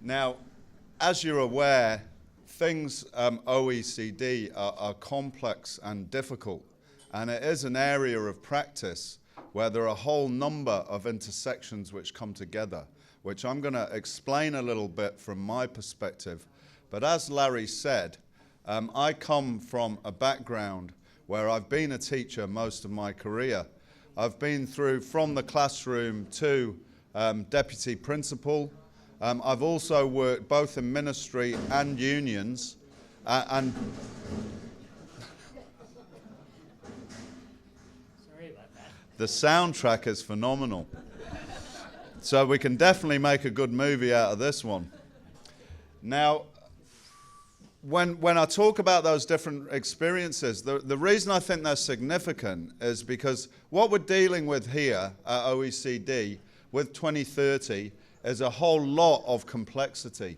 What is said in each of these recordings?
Now, as you're aware, things OECD are complex and difficult, and it is an area of practice where there are a whole number of intersections which come together, which I'm going to explain a little bit from my perspective. But as Larry said, I come from a background where I've been a teacher most of my career. I've been through from the classroom to deputy principal. I've also worked both in ministry and unions, and sorry about that. The soundtrack is phenomenal. So we can definitely make a good movie out of this one. Now, when I talk about those different experiences, the reason I think they're significant is because what we're dealing with here at OECD with 2030 is a whole lot of complexity.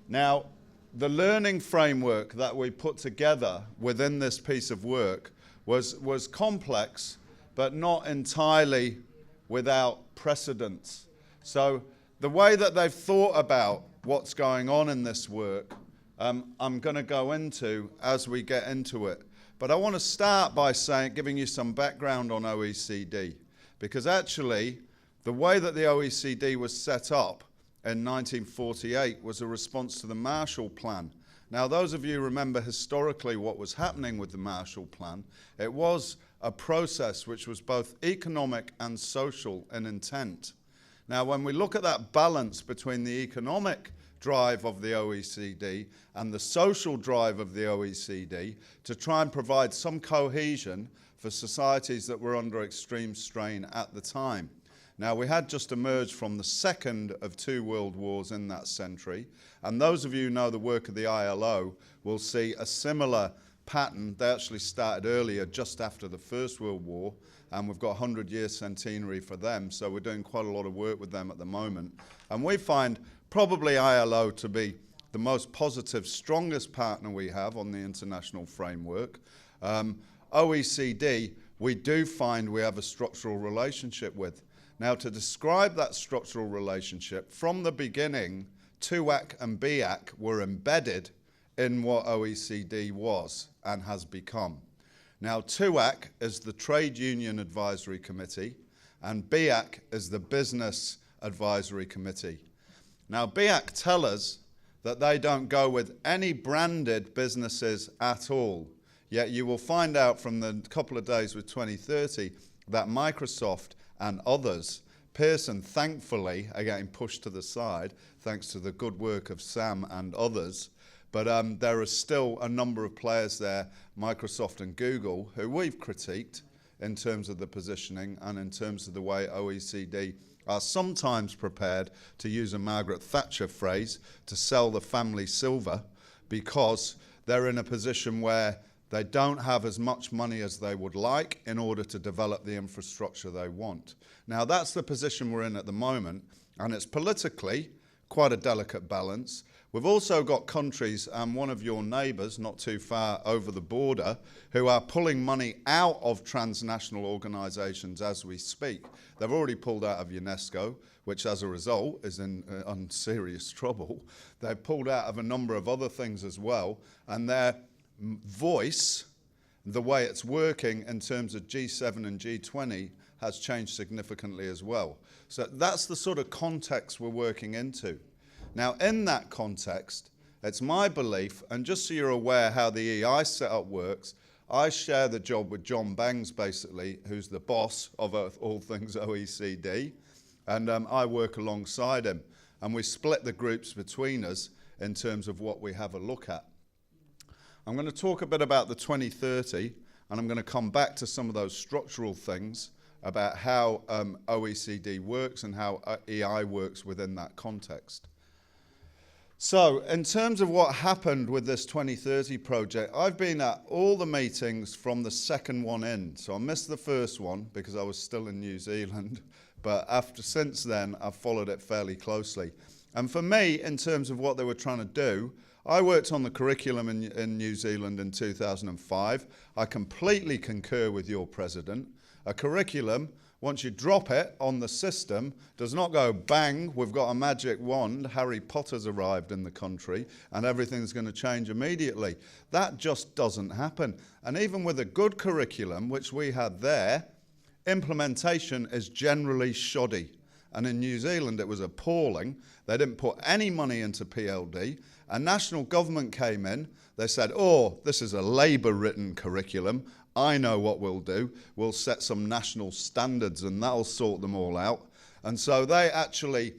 Now, the learning framework that we put together within this piece of work was complex, but not entirely without precedence. So the way that they've thought about what's going on in this work, I'm going to go into as we get into it. But I want to start by giving you some background on OECD, because actually the way that the OECD was set up in 1948 was a response to the Marshall Plan. Now, those of you remember historically what was happening with the Marshall Plan. It was a process which was both economic and social in intent. Now, when we look at that balance between the economic drive of the OECD and the social drive of the OECD to try and provide some cohesion for societies that were under extreme strain at the time. Now, we had just emerged from the second of two world wars in that century, and those of you who know the work of the ILO will see a similar pattern. They actually started earlier, just after the First World War, and we've got 100-year centenary for them, so we're doing quite a lot of work with them at the moment. And we find probably ILO to be the most positive, strongest partner we have on the international framework. OECD, we do find we have a structural relationship with. Now, to describe that structural relationship, from the beginning, TUAC and BIAC were embedded in what OECD was and has become. Now, TUAC is the Trade Union Advisory Committee, and BIAC is the Business Advisory Committee. Now, BIAC tell us that they don't go with any branded businesses at all, yet you will find out from the couple of days with 2030 that Microsoft and others, Pearson thankfully are getting pushed to the side thanks to the good work of Sam and others, but there are still a number of players there, Microsoft and Google, who we've critiqued in terms of the positioning and in terms of the way OECD are sometimes prepared, to use a Margaret Thatcher phrase, to sell the family silver, because they're in a position where they don't have as much money as they would like in order to develop the infrastructure they want. Now, that's the position we're in at the moment, and it's politically quite a delicate balance. We've also got countries, and one of your neighbours, not too far over the border, who are pulling money out of transnational organisations as we speak. They've already pulled out of UNESCO, which as a result is in serious trouble. They've pulled out of a number of other things as well, and their voice, the way it's working in terms of G7 and G20, has changed significantly as well. So that's the sort of context we're working into. Now, in that context, it's my belief, and just so you're aware how the EI setup works, I share the job with John Bangs, basically, who's the boss of all things OECD, and I work alongside him. And we split the groups between us in terms of what we have a look at. I'm going to talk a bit about the 2030, and I'm going to come back to some of those structural things about how OECD works and how EI works within that context. So, in terms of what happened with this 2030 project, I've been at all the meetings from the second one in. So I missed the first one because I was still in New Zealand, but since then I've followed it fairly closely. And for me, in terms of what they were trying to do, I worked on the curriculum in New Zealand in 2005. I completely concur with your president. A curriculum once you drop it on the system, does not go bang, we've got a magic wand, Harry Potter's arrived in the country, and everything's going to change immediately. That just doesn't happen. And even with a good curriculum, which we had there, implementation is generally shoddy. And in New Zealand, it was appalling. They didn't put any money into PLD. A national government came in. They said, oh, this is a Labour-written curriculum. I know what we'll do. We'll set some national standards and that'll sort them all out. And so they actually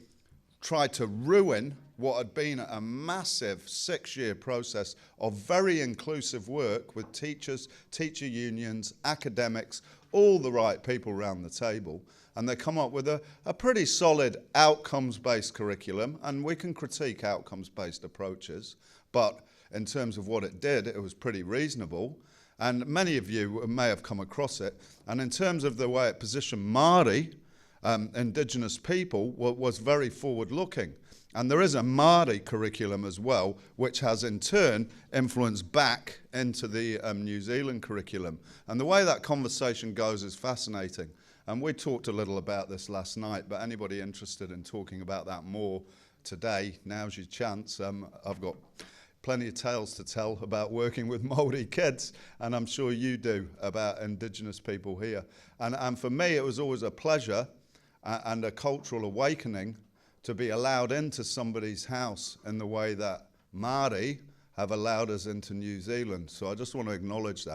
tried to ruin what had been a massive 6-year process of very inclusive work with teachers, teacher unions, academics, all the right people around the table. And they come up with a pretty solid outcomes-based curriculum, and we can critique outcomes-based approaches, but in terms of what it did, it was pretty reasonable. And many of you may have come across it. And in terms of the way it positioned Māori, Indigenous people, was very forward-looking. And there is a Māori curriculum as well, which has in turn influenced back into the New Zealand curriculum. And the way that conversation goes is fascinating. And we talked a little about this last night, but anybody interested in talking about that more today, now's your chance. I've got plenty of tales to tell about working with Māori kids, and I'm sure you do, about Indigenous people here. And for me, it was always a pleasure and a cultural awakening to be allowed into somebody's house in the way that Māori have allowed us into New Zealand. So I just want to acknowledge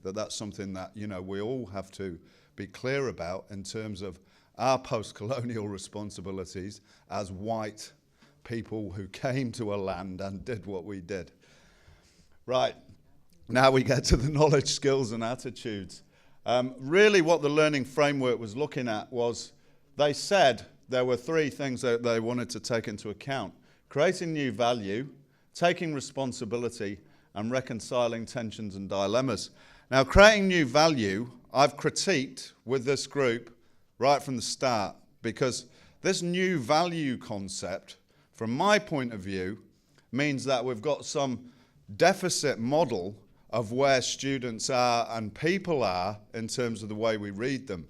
that's something that, you know, we all have to be clear about in terms of our post-colonial responsibilities as white people who came to a land and did what we did. Right, now we get to the knowledge, skills and attitudes. Really what the learning framework was looking at was, they said there were 3 things that they wanted to take into account: creating new value, taking responsibility, and reconciling tensions and dilemmas. Now, creating new value, I've critiqued with this group right from the start, because this new value concept, from my point of view, means that we've got some deficit model of where students are and people are in terms of the way we read them.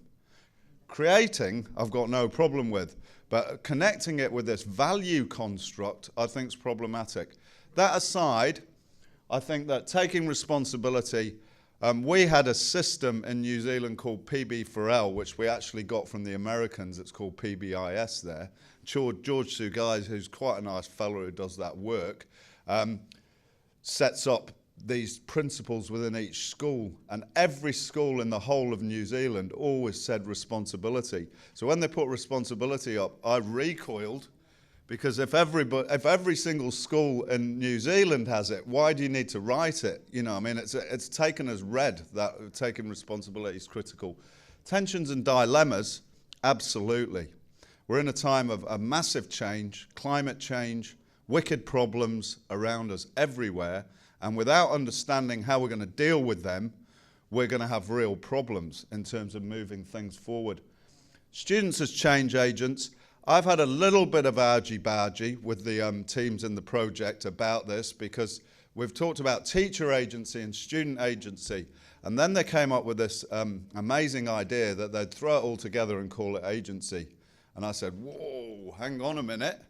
Creating, I've got no problem with, but connecting it with this value construct, I think is problematic. That aside, I think that taking responsibility, we had a system in New Zealand called PB4L, which we actually got from the Americans. It's called PBIS there. George Sugai, who's quite a nice fellow who does that work, sets up these principles within each school, and every school in the whole of New Zealand always said responsibility. So when they put responsibility up, I recoiled, because if every single school in New Zealand has it, why do you need to write it? You know, I mean, it's taken as read that taking responsibility is critical. Tensions and dilemmas, absolutely. We're in a time of a massive change, climate change, wicked problems around us everywhere, and without understanding how we're going to deal with them, we're going to have real problems in terms of moving things forward. Students as change agents. I've had a little bit of argy-bargy with the teams in the project about this, because we've talked about teacher agency and student agency, and then they came up with this amazing idea that they'd throw it all together and call it agency. And I said, whoa, hang on a minute.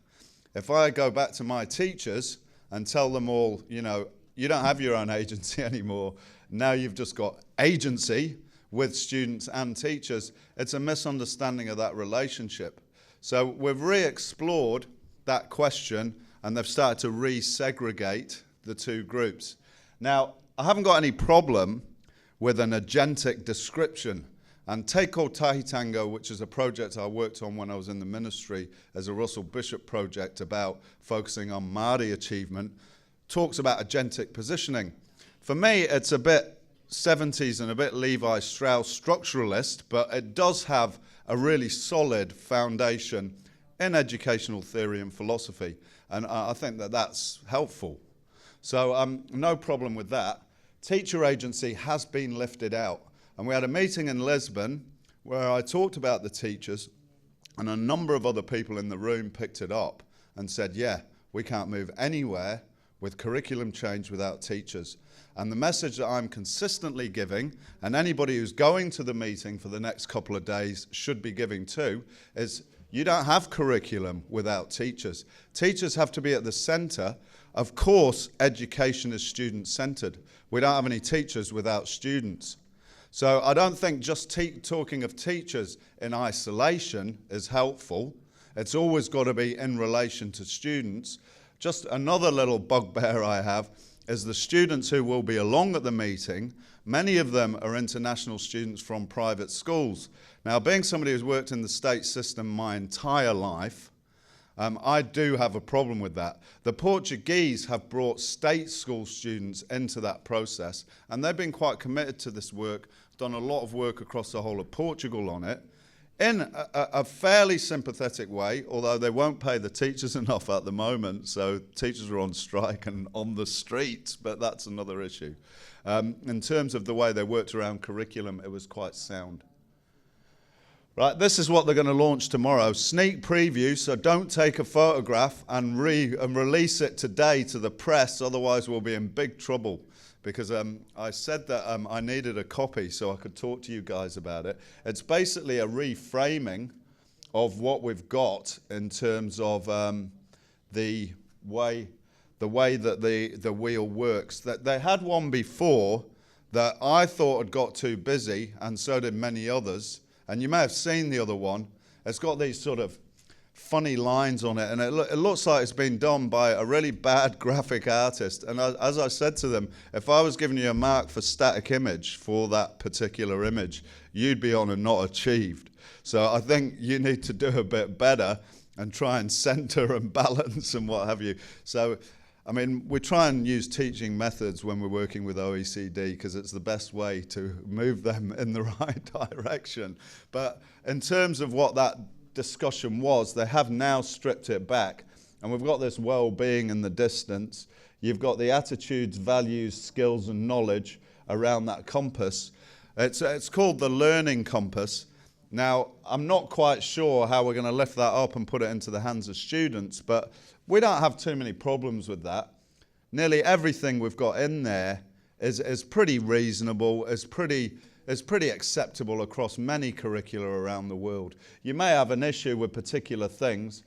If I go back to my teachers and tell them all, you know, you don't have your own agency anymore, now you've just got agency with students and teachers, it's a misunderstanding of that relationship. So we've re-explored that question, and they've started to re-segregate the 2 groups. Now, I haven't got any problem with an agentic description. And Te Ko Tahitango, which is a project I worked on when I was in the ministry as a Russell Bishop project about focusing on Māori achievement, talks about agentic positioning. For me, it's a bit 70s and a bit Levi Strauss structuralist, but it does have a really solid foundation in educational theory and philosophy, and I think that that's helpful. So no problem with that. Teacher agency has been lifted out, and we had a meeting in Lisbon where I talked about the teachers, and a number of other people in the room picked it up and said, yeah, we can't move anywhere with curriculum change without teachers. And the message that I'm consistently giving, and anybody who's going to the meeting for the next couple of days should be giving too, is you don't have curriculum without teachers. Teachers have to be at the centre. Of course, education is student-centred. We don't have any teachers without students. So I don't think just talking of teachers in isolation is helpful. It's always got to be in relation to students. Just another little bugbear I have is the students who will be along at the meeting. Many of them are international students from private schools. Now, being somebody who's worked in the state system my entire life, I do have a problem with that. The Portuguese have brought state school students into that process, and they've been quite committed to this work, done a lot of work across the whole of Portugal on it, in a fairly sympathetic way, although they won't pay the teachers enough at the moment, so teachers are on strike and on the streets, but that's another issue. In terms of the way they worked around curriculum, it was quite sound. Right, this is what they're going to launch tomorrow. Sneak preview, so don't take a photograph and release it today to the press, otherwise we'll be in big trouble. Because I said that I needed a copy so I could talk to you guys about it. It's basically a reframing of what we've got in terms of the way that the wheel works. That they had one before that I thought had got too busy, and so did many others. And you may have seen the other one. It's got these sort of funny lines on it, and it looks like it's been done by a really bad graphic artist. And as I said to them, if I was giving you a mark for static image for that particular image, you'd be on a not achieved. So I think you need to do a bit better and try and center and balance and what have you. So, I mean, we try and use teaching methods when we're working with OECD because it's the best way to move them in the right direction. But in terms of what that discussion was, they have now stripped it back, and we've got this well-being in the distance. You've got the attitudes, values, skills and knowledge around that compass. It's called the learning compass. Now, I'm not quite sure how we're going to lift that up and put it into the hands of students, but we don't have too many problems with that. Nearly everything we've got in there is pretty reasonable, is pretty acceptable across many curricula around the world. You may have an issue with particular things.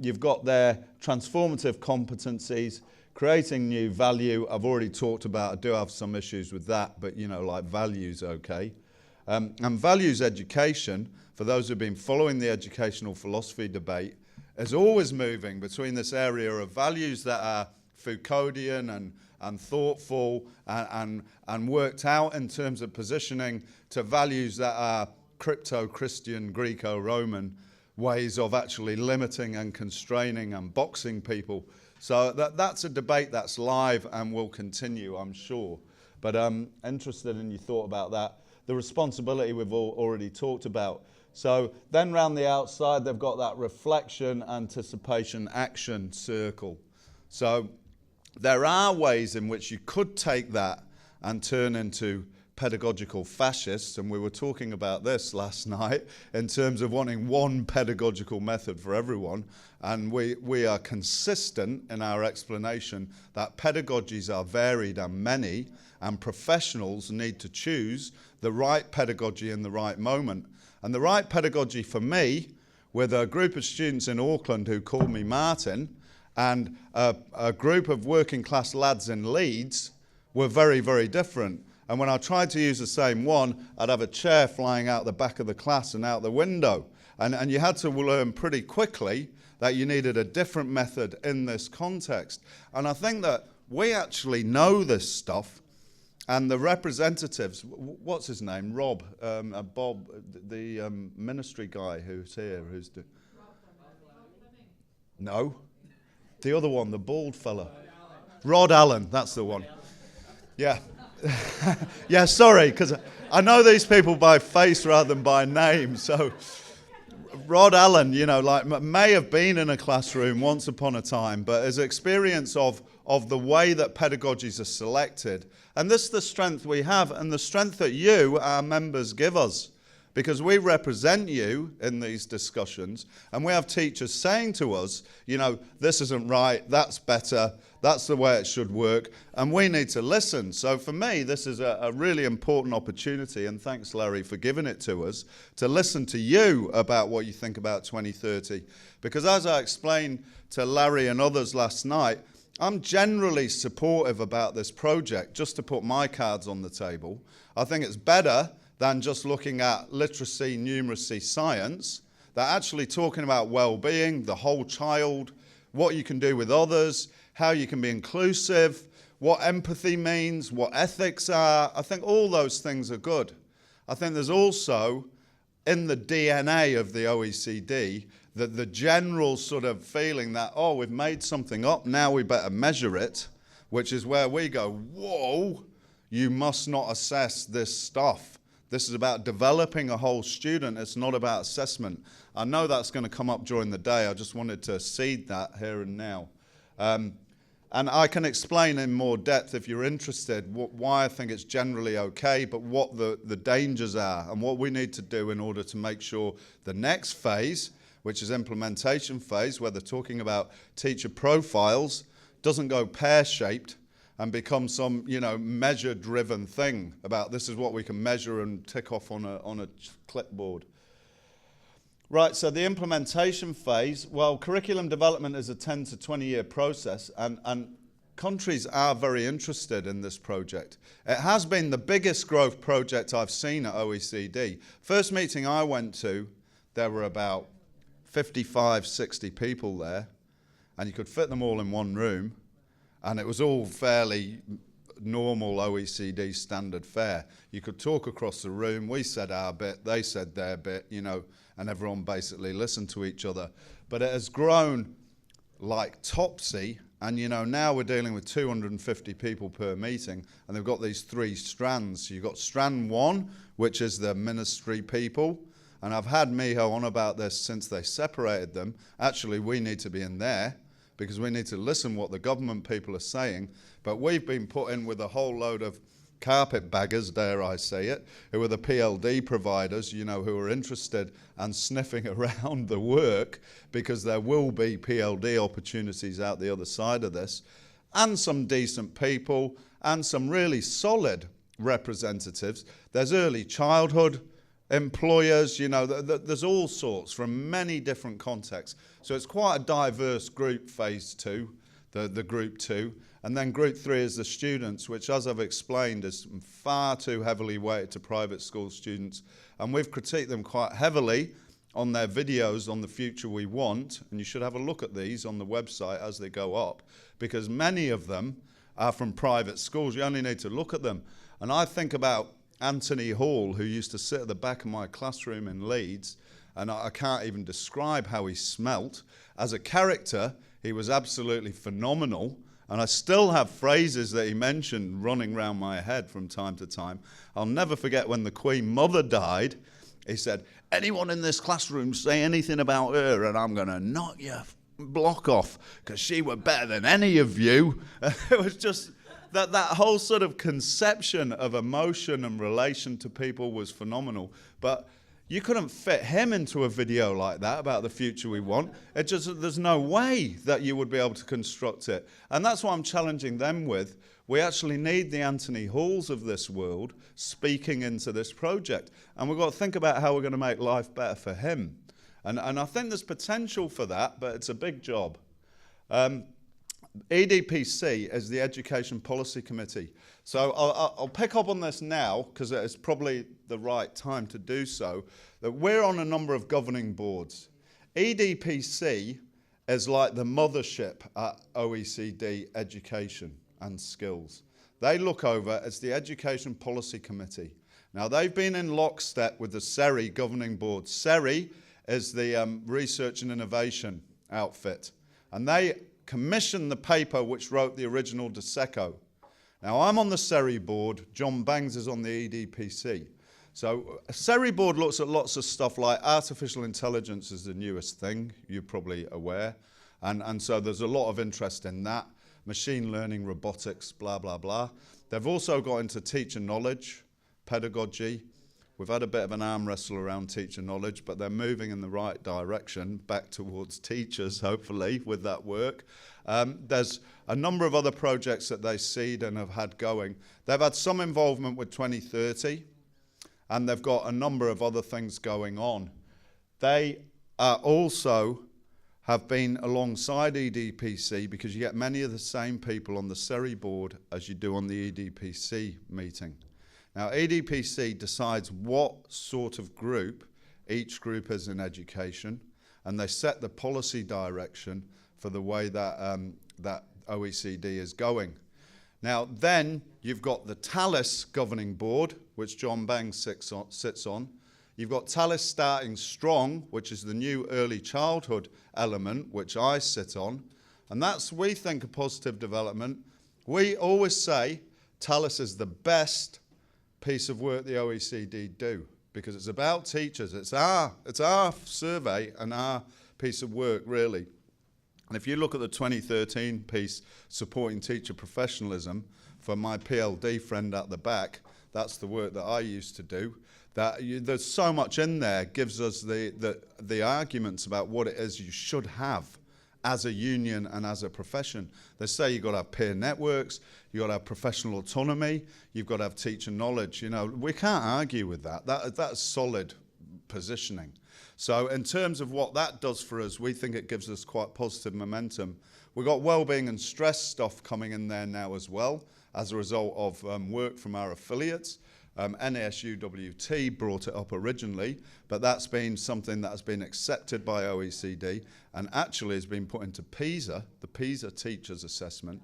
You've got their transformative competencies, creating new value. I've already talked about, I do have some issues with that, but you know, like values, okay. And values education, for those who've been following the educational philosophy debate, is always moving between this area of values that are Foucauldian and thoughtful and worked out in terms of positioning to values that are crypto-Christian, Greco-Roman ways of actually limiting and constraining and boxing people. So that's a debate that's live and will continue, I'm sure. But I'm interested in your thought about that. The responsibility we've already talked about. So then round the outside, they've got that reflection, anticipation, action circle. So there are ways in which you could take that and turn into pedagogical fascists, and we were talking about this last night in terms of wanting one pedagogical method for everyone, and we are consistent in our explanation that pedagogies are varied and many, and professionals need to choose the right pedagogy in the right moment. And the right pedagogy for me, with a group of students in Auckland who called me Martin, and a group of working class lads in Leeds, were very, very different. And when I tried to use the same one, I'd have a chair flying out the back of the class and out the window. And you had to learn pretty quickly that you needed a different method in this context. And I think that we actually know this stuff, and the representatives, what's his name, Rob, Bob, the ministry guy who's here, no, the other one, the bald fella, Rod Allen, that's the one. Yeah. Yeah, sorry, because I know these people by face rather than by name. So Rod Allen, you know, like may have been in a classroom once upon a time, but his experience of the way that pedagogies are selected, and this is the strength we have, and the strength that you, our members, give us, because we represent you in these discussions, and we have teachers saying to us, you know, this isn't right, that's better, that's the way it should work, and we need to listen. So for me, this is a really important opportunity, and thanks, Larry, for giving it to us, to listen to you about what you think about 2030. Because as I explained to Larry and others last night, I'm generally supportive about this project, just to put my cards on the table. I think it's better than just looking at literacy, numeracy, science. They're actually talking about well-being, the whole child, what you can do with others, how you can be inclusive, what empathy means, what ethics are. I think all those things are good. I think there's also, in the DNA of the OECD, that the general sort of feeling that, oh, we've made something up, now we better measure it, which is where we go, whoa, you must not assess this stuff. This is about developing a whole student. It's not about assessment. I know that's going to come up during the day. I just wanted to seed that here and now. And I can explain in more depth, if you're interested, why I think it's generally okay, but what the dangers are and what we need to do in order to make sure the next phase, which is implementation phase, where they're talking about teacher profiles, doesn't go pear-shaped and become some, you know, measure-driven thing about this is what we can measure and tick off on a clipboard. Right, so the implementation phase, well, curriculum development is a 10 to 20-year process, and countries are very interested in this project. It has been the biggest growth project I've seen at OECD. First meeting I went to, there were about 55, 60 people there, and you could fit them all in one room, and it was all fairly normal OECD standard fare. You could talk across the room, we said our bit, they said their bit, you know, and everyone basically listened to each other. But it has grown like topsy, and you know, now we're dealing with 250 people per meeting, and they've got these three strands. You've got strand one, which is the ministry people, and I've had Miho on about this since they separated them. Actually, we need to be in there because we need to listen what the government people are saying. But we've been put in with a whole load of carpetbaggers, dare I say it, who are the PLD providers, you know, who are interested and sniffing around the work because there will be PLD opportunities out the other side of this, and some decent people and some really solid representatives. There's early childhood employers, you know, there's all sorts from many different contexts. So it's quite a diverse group, phase two, the group two. And then group three is the students, which, as I've explained, is far too heavily weighted to private school students. And we've critiqued them quite heavily on their videos on the future we want. And you should have a look at these on the website as they go up, because many of them are from private schools. You only need to look at them. And I think about Anthony Hall, who used to sit at the back of my classroom in Leeds, and I can't even describe how he smelt. As a character, he was absolutely phenomenal, and I still have phrases that he mentioned running around my head from time to time. I'll never forget when the Queen Mother died, he said, anyone in this classroom say anything about her and I'm going to knock your block off because she were better than any of you. It was just... That whole sort of conception of emotion and relation to people was phenomenal. But you couldn't fit him into a video like that about the future we want. It just, there's no way that you would be able to construct it. And that's what I'm challenging them with. We actually need the Anthony Halls of this world speaking into this project. And we've got to think about how we're going to make life better for him. And I think there's potential for that, but it's a big job. EDPC is the Education Policy Committee. So I'll pick up on this now because it's probably the right time to do so. That we're on a number of governing boards. EDPC is like the mothership at OECD Education and Skills. They look over, it's the Education Policy Committee. Now they've been in lockstep with the CERI governing board. CERI is the Research and Innovation outfit. And they commissioned the paper which wrote the original DSECO. Now I'm on the CERI board, John Bangs is on the EDPC. So a CERI board looks at lots of stuff like artificial intelligence is the newest thing, you're probably aware. And so there's a lot of interest in that. Machine learning, robotics, blah, blah, blah. They've also got into teacher knowledge, pedagogy, We've had a bit of an arm wrestle around teacher knowledge, but they're moving in the right direction, back towards teachers, hopefully, with that work. There's a number of other projects that they seed and have had going. They've had some involvement with 2030, and they've got a number of other things going on. They also have been alongside EDPC, because you get many of the same people on the CERI board as you do on the EDPC meeting. Now, EDPC decides what sort of group each group is in education, and they set the policy direction for the way that, that OECD is going. Now, then you've got the TALIS governing board, which John Bang sits on. You've got TALIS Starting Strong, which is the new early childhood element, which I sit on. And that's, we think, a positive development. We always say TALIS is the best piece of work the OECD do, because it's about teachers. It's our survey and our piece of work, really. And if you look at the 2013 piece, Supporting Teacher Professionalism, for my PLD friend at the back, that's the work that I used to do. There's so much in there, gives us the arguments about what it is you should have as a union and as a profession. They say you've got to have peer networks, you've got to have professional autonomy, you've got to have teacher knowledge. You know, we can't argue with that. That's solid positioning. So in terms of what that does for us, we think it gives us quite positive momentum. We've got wellbeing and stress stuff coming in there now as well, as a result of work from our affiliates. NASUWT brought it up originally, but that's been something that has been accepted by OECD and actually has been put into PISA, the PISA Teachers Assessment.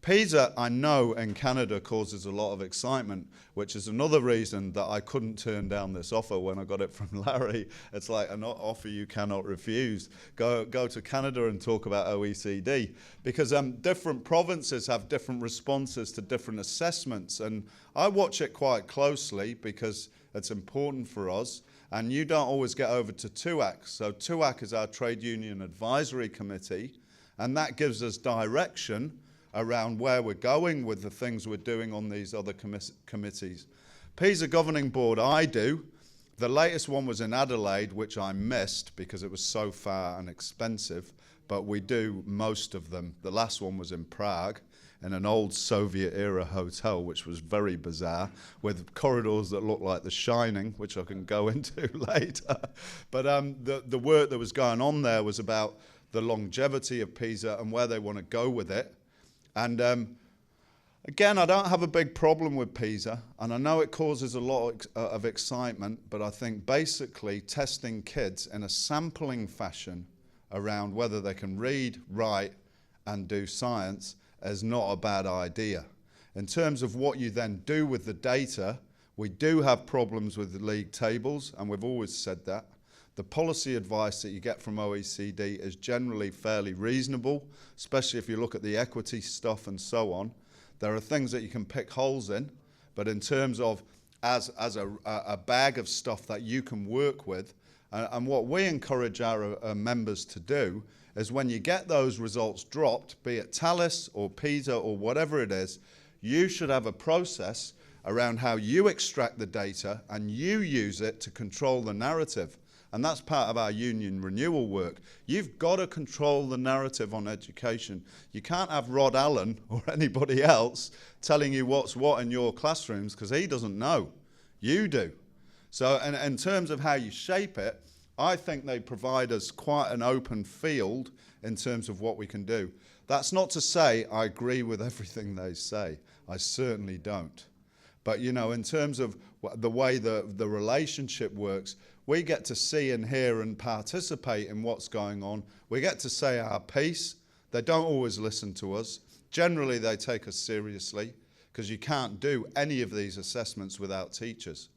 PISA, I know, in Canada causes a lot of excitement, which is another reason that I couldn't turn down this offer when I got it from Larry. It's like an offer you cannot refuse. Go to Canada and talk about OECD, because different provinces have different responses to different assessments, and I watch it quite closely because it's important for us, and you don't always get over to TUAC. So TUAC is our Trade Union Advisory Committee, and that gives us direction around where we're going with the things we're doing on these other committees. PISA Governing Board, I do. The latest one was in Adelaide, which I missed because it was so far and expensive, but we do most of them. The last one was in Prague, in an old Soviet-era hotel, which was very bizarre, with corridors that looked like The Shining, which I can go into later. But the work that was going on there was about the longevity of PISA and where they want to go with it. And again, I don't have a big problem with PISA, and I know it causes a lot of excitement, but I think basically testing kids in a sampling fashion around whether they can read, write, and do science is not a bad idea. In terms of what you then do with the data, we do have problems with the league tables, and we've always said that. The policy advice that you get from OECD is generally fairly reasonable, especially if you look at the equity stuff and so on. There are things that you can pick holes in, but in terms of as a bag of stuff that you can work with, and what we encourage our members to do is when you get those results dropped, be it TALIS or PISA or whatever it is, you should have a process around how you extract the data and you use it to control the narrative. And that's part of our union renewal work. You've got to control the narrative on education. You can't have Rod Allen or anybody else telling you what's what in your classrooms, because he doesn't know. You do. So in terms of how you shape it, I think they provide us quite an open field in terms of what we can do. That's not to say I agree with everything they say. I certainly don't. But, you know, in terms of the way the relationship works, we get to see and hear and participate in what's going on. We get to say our piece. They don't always listen to us. Generally, they take us seriously, because you can't do any of these assessments without teachers.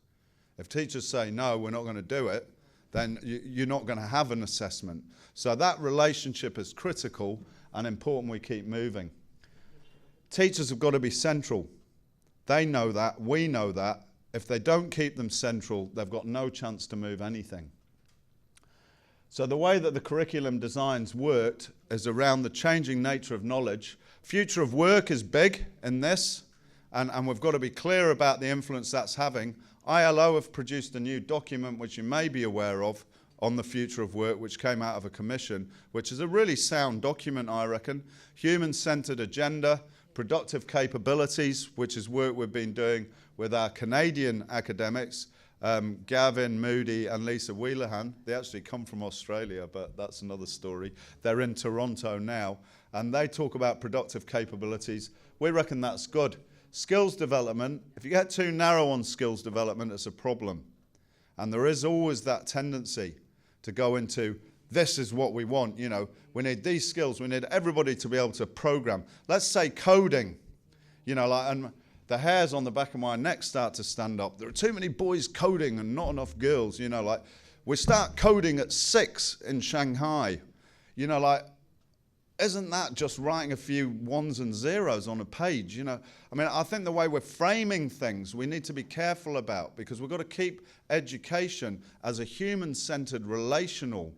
If teachers say, no, we're not going to do it, then you're not going to have an assessment. So that relationship is critical and important we keep moving. Teachers have got to be central. They know that, we know that. If they don't keep them central, they've got no chance to move anything. So the way that the curriculum designs worked is around the changing nature of knowledge. Future of work is big in this, and we've got to be clear about the influence that's having. ILO have produced a new document, which you may be aware of, on the future of work, which came out of a commission, which is a really sound document, I reckon. Human-centered agenda, productive capabilities, which is work we've been doing with our Canadian academics, Gavin Moody and Lisa Wheelahan. They actually come from Australia, but that's another story. They're in Toronto now, and they talk about productive capabilities. We reckon that's good. Skills development, if you get too narrow on skills development, it's a problem. And there is always that tendency to go into, this is what we want, you know, we need these skills, we need everybody to be able to program. Let's say coding, you know, like, and the hairs on the back of my neck start to stand up. There are too many boys coding and not enough girls, you know, like, we start coding at 6 in Shanghai, you know, like, isn't that just writing a few ones and zeros on a page, you know? I mean, I think the way we're framing things, we need to be careful about, because we've got to keep education as a human-centered, relational,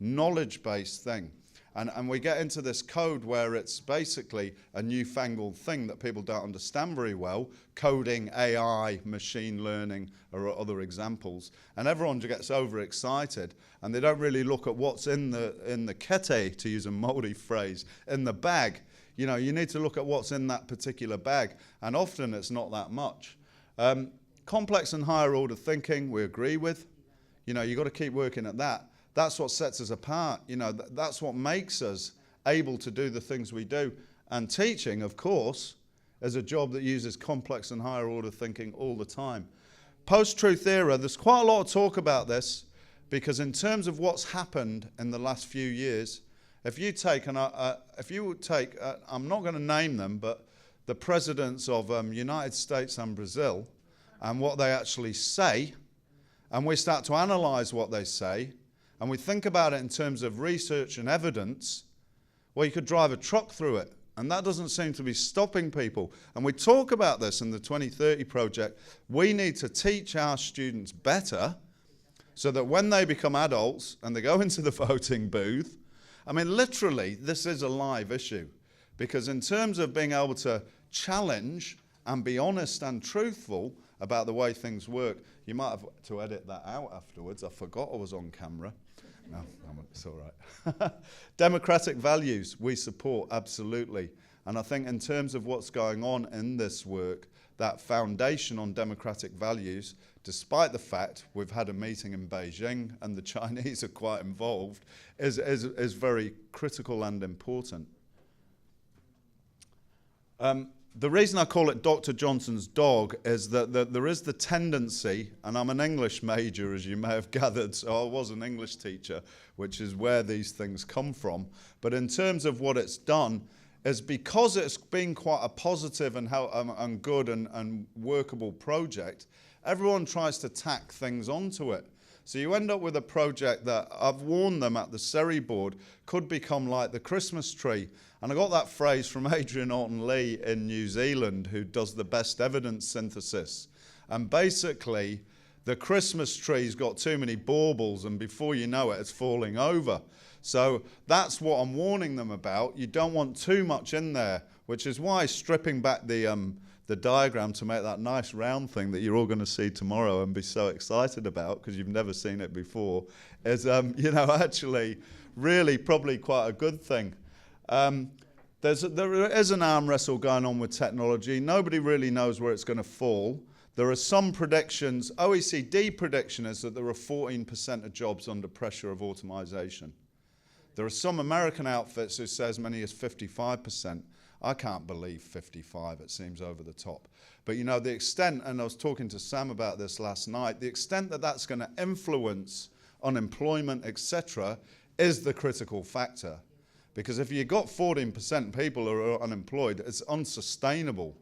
knowledge-based thing. And we get into this code where it's basically a newfangled thing that people don't understand very well. Coding, AI, machine learning are other examples. And everyone gets overexcited, and they don't really look at what's in the kete, to use a Māori phrase, in the bag. You know, you need to look at what's in that particular bag, and often it's not that much. Complex and higher order thinking, we agree with. You know, you've got to keep working at that. That's what sets us apart. You know, that's what makes us able to do the things we do. And teaching, of course, is a job that uses complex and higher order thinking all the time. Post-truth era, there's quite a lot of talk about this, because in terms of what's happened in the last few years, if you take, I'm not going to name them, but the presidents of United States and Brazil, and what they actually say, and we start to analyze what they say, and we think about it in terms of research and evidence, well, you could drive a truck through it. And that doesn't seem to be stopping people. And we talk about this in the 2030 project. We need to teach our students better so that when they become adults and they go into the voting booth, I mean, literally, this is a live issue. Because in terms of being able to challenge and be honest and truthful about the way things work, you might have to edit that out afterwards. I forgot I was on camera. No, it's all right. Democratic values, we support, absolutely. And I think in terms of what's going on in this work, that foundation on democratic values, despite the fact we've had a meeting in Beijing and the Chinese are quite involved, is very critical and important. The reason I call it Dr. Johnson's dog is that there is the tendency, and I'm an English major, as you may have gathered, so I was an English teacher, which is where these things come from. But in terms of what it's done, is because it's been quite a positive and good and workable project, everyone tries to tack things onto it. So you end up with a project that, I've warned them at the Surrey board, could become like the Christmas tree. And I got that phrase from Adrian Orton-Lee in New Zealand, who does the best evidence synthesis. And basically, the Christmas tree's got too many baubles, and before you know it, it's falling over. So that's what I'm warning them about. You don't want too much in there, which is why stripping back the diagram to make that nice round thing that you're all going to see tomorrow and be so excited about because you've never seen it before is, you know, actually really probably quite a good thing. There is an arm wrestle going on with technology. Nobody really knows where it's going to fall. There are some predictions. OECD prediction is that there are 14% of jobs under pressure of automation. There are some American outfits who say as many as 55%. I can't believe 55, it seems over the top. But you know, the extent, and I was talking to Sam about this last night, the extent that that's going to influence unemployment, etc., is the critical factor. Because if you've got 14% people who are unemployed, it's unsustainable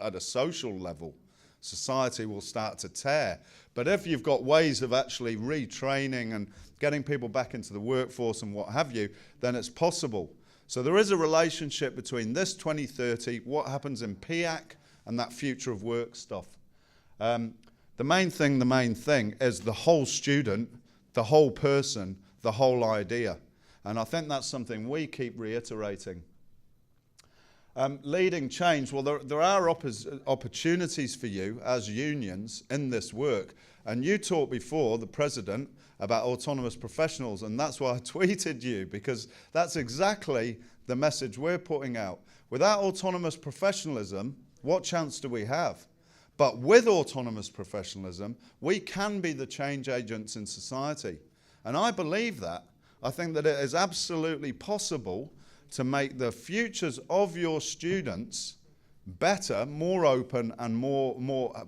at a social level. Society will start to tear. But if you've got ways of actually retraining and getting people back into the workforce and what have you, then it's possible. So there is a relationship between this 2030, what happens in PIAC, and that future of work stuff. The main thing is the whole student, the whole person, the whole idea. And I think that's something we keep reiterating. Leading change, well, there are opportunities for you as unions in this work. And you talked before, the President, about autonomous professionals, and that's why I tweeted you, because that's exactly the message we're putting out. Without autonomous professionalism, what chance do we have? But with autonomous professionalism, we can be the change agents in society. And I believe that. I think that it is absolutely possible to make the futures of your students better, more open, and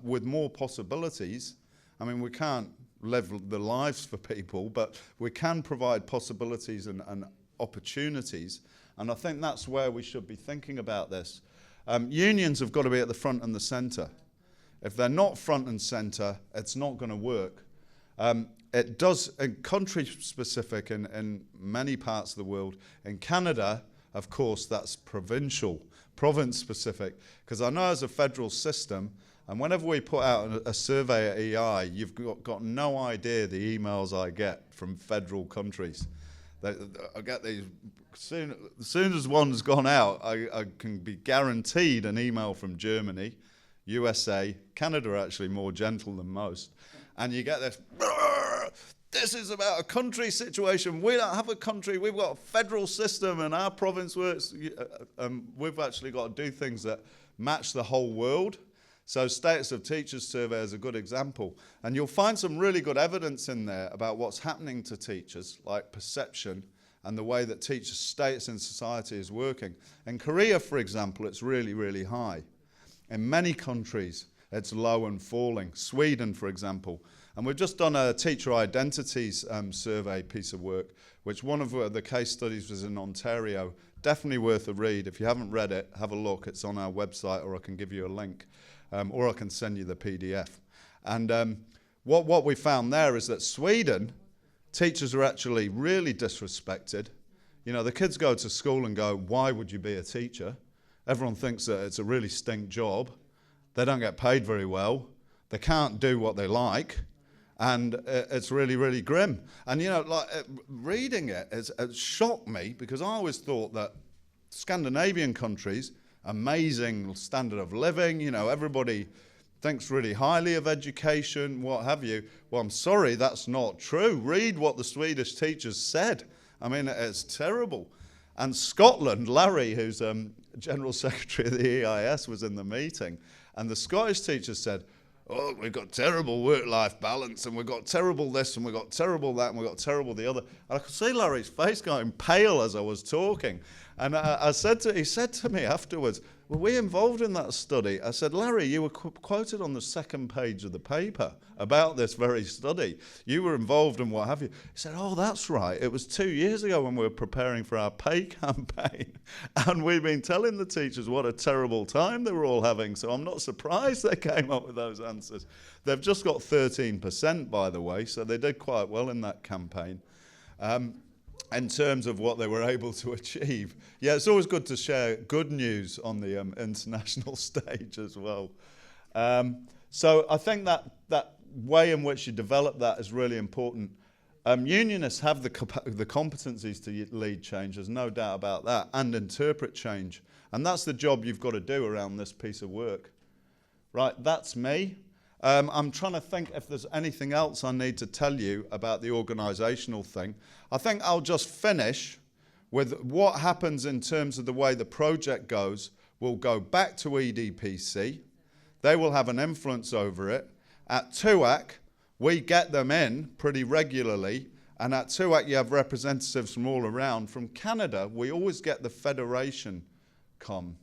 with more possibilities. I mean, we can't live the lives for people, but we can provide possibilities and opportunities. And I think that's where we should be thinking about this. Unions have got to be at the front and the centre. If they're not front and centre, it's not going to work. It does, country-specific in many parts of the world. In Canada, of course, that's provincial, province-specific. Because I know as a federal system, and whenever we put out a survey at EI, you've got no idea the emails I get from federal countries. I get these, as soon as one's gone out, I can be guaranteed an email from Germany, USA, Canada actually more gentle than most, and you get this is about a country situation. We don't have a country, we've got a federal system and our province works. We've actually got to do things that match the whole world. So Status of Teachers survey is a good example. And you'll find some really good evidence in there about what's happening to teachers, like perception and the way that teachers' status in society is working. In Korea, for example, it's really, really high. In many countries, it's low and falling. Sweden, for example. And we've just done a teacher identities survey piece of work, which one of the case studies was in Ontario. Definitely worth a read. If you haven't read it, have a look. It's on our website, or I can give you a link, or I can send you the PDF. And what we found there is that Sweden, teachers are actually really disrespected. You know, the kids go to school and go, why would you be a teacher? Everyone thinks that it's a really stink job. They don't get paid very well. They can't do what they like. And it's really, really grim. And, you know, like reading it shocked me, because I always thought that Scandinavian countries, amazing standard of living, you know, everybody thinks really highly of education, what have you. Well, I'm sorry, that's not true. Read what the Swedish teachers said. I mean, it's terrible. And Scotland, Larry, who's General Secretary of the EIS, was in the meeting, and the Scottish teachers said, oh, we've got terrible work-life balance, and we've got terrible this, and we've got terrible that, and we've got terrible the other. And I could see Larry's face going pale as I was talking. And he said to me afterwards, were we involved in that study? I said, Larry, you were quoted on the second page of the paper about this very study. You were involved in what have you. He said, oh, that's right. It was 2 years ago when we were preparing for our pay campaign. And we've been telling the teachers what a terrible time they were all having. So I'm not surprised they came up with those answers. They've just got 13%, by the way, so they did quite well in that campaign. In terms of what they were able to achieve. Yeah, it's always good to share good news on the international stage as well. So I think that way in which you develop that is really important. Unionists have the competencies to lead change, there's no doubt about that, and interpret change. And that's the job you've got to do around this piece of work. Right, that's me. I'm trying to think if there's anything else I need to tell you about the organisational thing. I think I'll just finish with what happens in terms of the way the project goes. We'll go back to EDPC. They will have an influence over it. At TUAC, we get them in pretty regularly. And at TUAC, you have representatives from all around. From Canada, we always get the federation come.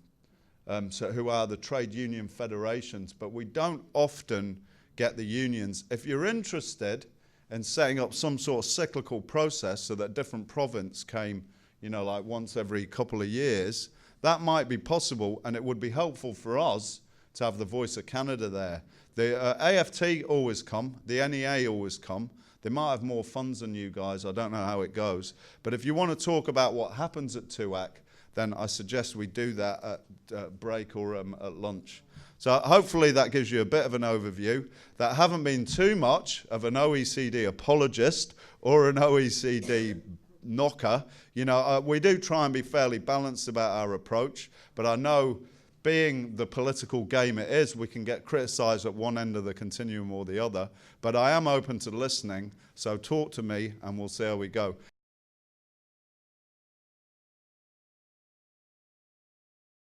Who are the trade union federations, but we don't often get the unions. If you're interested in setting up some sort of cyclical process so that different province came, you know, like once every couple of years, that might be possible, and it would be helpful for us to have the voice of Canada there. The AFT always come, the NEA always come. They might have more funds than you guys, I don't know how it goes. But if you want to talk about what happens at TUAC, then I suggest we do that at break or at lunch. So hopefully that gives you a bit of an overview. That haven't been too much of an OECD apologist or an OECD knocker. You know, we do try and be fairly balanced about our approach, but I know being the political game it is, we can get criticised at one end of the continuum or the other. But I am open to listening, so talk to me and we'll see how we go.